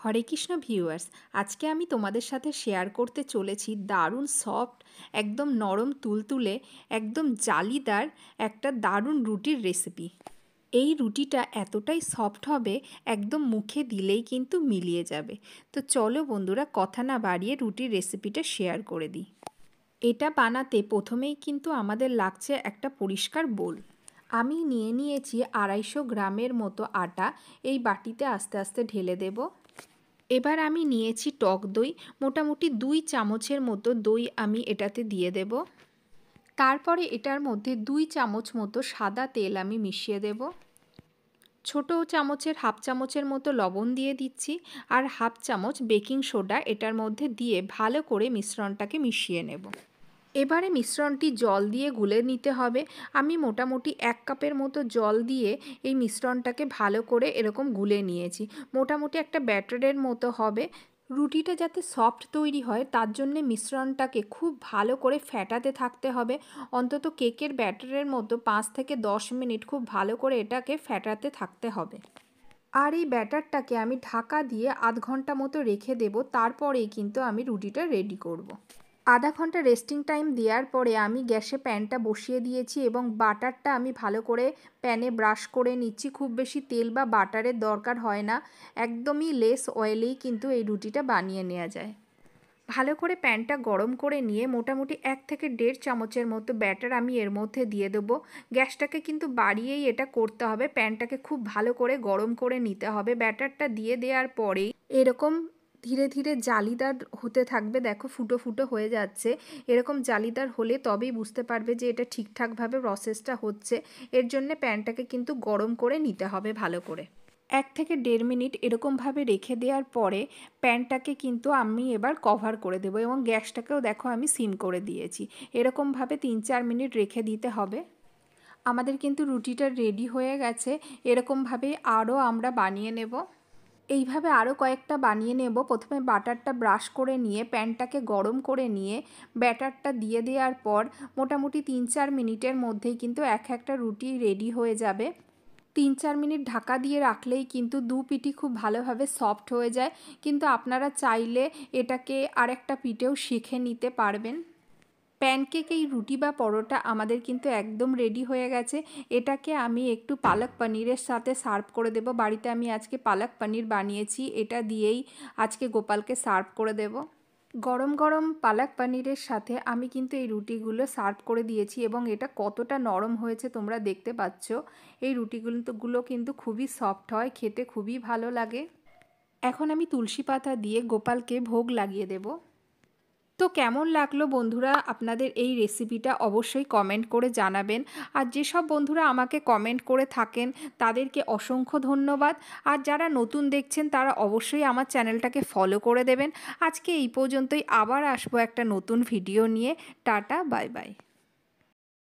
হরে Krishna viewers, আজকে আমি তোমাদের সাথে শেয়ার করতে চলেছি দারুণ সফট, একদম নরম তুলতুলে, একদম জালিদার একটা দারুণ রুটির রেসিপি। এই রুটিটা এতটাই সফট হবে, একদম মুখে দিলেই কিন্তু মিলিয়ে যাবে। তো চলো বন্ধুরা, কথা না বাড়িয়ে রুটির রেসিপিটা শেয়ার করে দিই। এটা বানাতে প্রথমেই কিন্তু আমাদের লাগছে একটা পরিষ্কার বোল। আমি নিয়ে নিয়েছি 250 গ্রামের মতো আটা। এই বাটিতে আস্তে আস্তে ঢেলে দেব। এবার আমি নিয়েছি টক দই, মোটামুটি 2 চামচের মতো দই আমি এটাতে দিয়ে দেব। তারপরে এটার মধ্যে 2 চামচ মতো সাদা তেল আমি মিশিয়ে দেব। ছোট চামচের হাফ চামচের মতো লবণ দিয়ে দিচ্ছি, আর হাফ চামচ বেকিং সোডা এটার মধ্যে দিয়ে ভালো করে মিশ্রণটাকে মিশিয়ে নেব। এবারে মিশ্রণটি জল দিয়ে গুলে নিতে হবে। আমি মোটামুটি 1 কাপের মতো জল দিয়ে এই মিশ্রণটাকে ভালো করে এরকম গুলে নিয়েছি। মোটামুটি একটা ব্যাটারের মতো হবে। রুটিটা যাতে সফট তৈরি হয় তার জন্য মিশ্রণটাকে খুব ভালো করে ফেটাতে থাকতে হবে। অন্তত কেকের ব্যাটারের মতো 5 থেকে 10 মিনিট খুব ভালো করে এটাকে ফেটাতে থাকতে হবে। আর এই ব্যাটারটাকে আমি ঢাকা দিয়ে আধ ঘন্টা মতো রেখে দেব। তারপরেই কিন্তু আমি রুটিটা রেডি করব। আধা ঘন্টা রেস্টিং টাইম দেওয়ার পরে আমি গ্যাসে প্যানটা বসিয়ে দিয়েছি এবং বাটারটা আমি ভালো করে প্যানে ব্রাশ করে নিচ্ছি। খুব বেশি তেল বা বাটারের দরকার হয় না, একদমই লেস অয়েলেই কিন্তু এই রুটিটা বানিয়ে নেওয়া যায়। ভালো করে প্যানটা গরম করে নিয়ে মোটামুটি 1 থেকে 1.5 চামচের মতো ব্যাটার আমি এর মধ্যে দিয়ে দেবো। গ্যাসটাকে কিন্তু বাড়িয়েই এটা করতে হবে, প্যানটাকে খুব ভালো করে গরম করে নিতে হবে। ব্যাটারটা দিয়ে দেওয়ার পরেই এরকম ধীরে ধীরে জালিদার হতে থাকবে। দেখো ফুটো ফুটো হয়ে যাচ্ছে। এরকম জালিদার হলে তবেই বুঝতে পারবে যে এটা ঠিকঠাকভাবে প্রসেসটা হচ্ছে। এর জন্যে প্যানটাকে কিন্তু গরম করে নিতে হবে ভালো করে। 1 থেকে 1.5 মিনিট এরকমভাবে রেখে দেওয়ার পরে প্যানটাকে কিন্তু আমি এবার কভার করে দেবো এবং গ্যাসটাকেও দেখো আমি সিম করে দিয়েছি। এরকমভাবে 3-4 মিনিট রেখে দিতে হবে। আমাদের কিন্তু রুটিটা রেডি হয়ে গেছে। এরকমভাবে আরও আমরা বানিয়ে নেব। এইভাবে আরও কয়েকটা বানিয়ে নেব। প্রথমে বাটারটা ব্রাশ করে নিয়ে প্যানটাকে গরম করে নিয়ে ব্যাটারটা দিয়ে দেওয়ার পর মোটামুটি 3-4 মিনিটের মধ্যেই কিন্তু একটা রুটি রেডি হয়ে যাবে। 3-4 মিনিট ঢাকা দিয়ে রাখলেই কিন্তু দু পিঠই খুব ভালোভাবে সফট হয়ে যায়। কিন্তু আপনারা চাইলে এটাকে আরেকটা পিঠেও শিখে নিতে পারবেন। প্যানকেক এই রুটি বা পরোটা আমাদের কিন্তু একদম রেডি হয়ে গেছে। এটাকে আমি একটু পালক পনিরের সাথে সার্ভ করে দেব। বাড়িতে আমি আজকে পালক পনির বানিয়েছি, এটা দিয়েই আজকে গোপালকে সার্ভ করে দেব। গরম গরম পালক পনিরের সাথে আমি কিন্তু এই রুটিগুলো সার্ভ করে দিয়েছি এবং এটা কতটা নরম হয়েছে তোমরা দেখতে পাচ্ছ। এই রুটিগুলো কিন্তু খুবই সফট হয়, খেতে খুবই ভালো লাগে। এখন আমি তুলসী পাতা দিয়ে গোপালকে ভোগ লাগিয়ে দেব। তো কেমন লাগলো বন্ধুরা আপনাদের এই রেসিপিটা অবশ্যই কমেন্ট করে জানাবেন। আর যেসব বন্ধুরা আমাকে কমেন্ট করে থাকেন তাদেরকে অসংখ্য ধন্যবাদ। আর যারা নতুন দেখছেন তারা অবশ্যই আমার চ্যানেলটাকে ফলো করে দেবেন। আজকে এই পর্যন্তই, আবার আসবো একটা নতুন ভিডিও নিয়ে। Tata, bye bye.